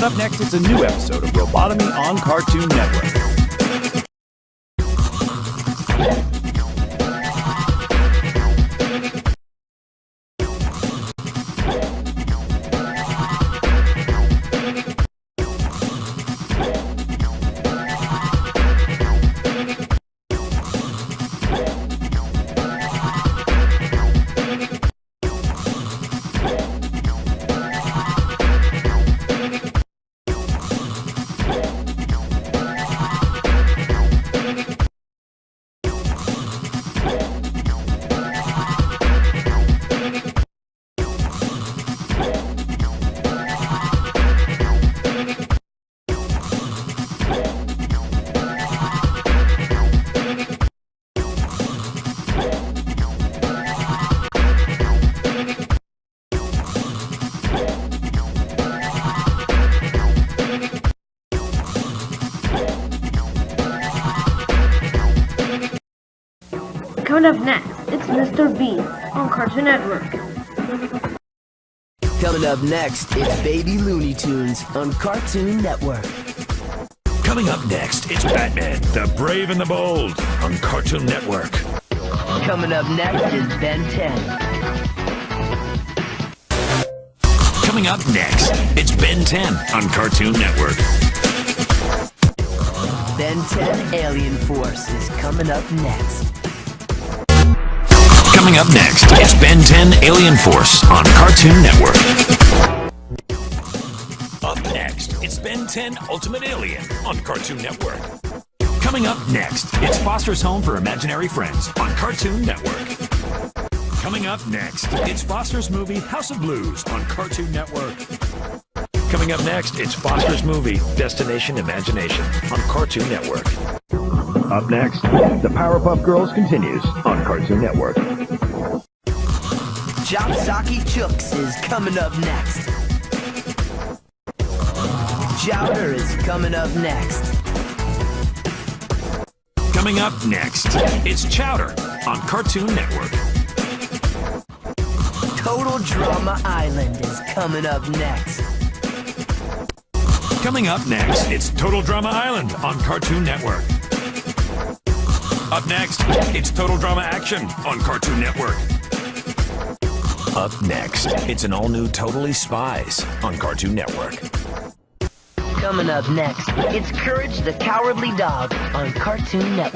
up next, it's a new episode of Robotomy on Cartoon Network. Coming up next, it's Mr. Bean on Cartoon Network. Coming up next, it's Baby Looney Tunes on Cartoon Network. Coming up next, it's Batman, the Brave and the Bold on Cartoon Network. Coming up next is Ben 10. Coming up next, it's Ben 10 on Cartoon Network. Ben 10 Alien Force is coming up next. Coming up next, it's Ben 10 Alien Force on Cartoon Network. Up next, it's Ben 10 Ultimate Alien on Cartoon Network. Coming up next, it's Foster's Home for Imaginary Friends on Cartoon Network. Coming up next, it's Foster's movie House of Blues on Cartoon Network. Coming up next, it's Foster's movie Destination Imagination on Cartoon Network. Up next, the Powerpuff Girls continues on Cartoon Network. Chopsocky Chooks is coming up next. Chowder is coming up next. Coming up next, it's Chowder on Cartoon Network. Total Drama Island is coming up next. Coming up next, it's Total Drama Island on Cartoon Network. Up next, it's Total Drama Action on Cartoon Network. Up next, it's an all-new Totally Spies on Cartoon Network. Coming up next, it's Courage the Cowardly Dog on Cartoon Network.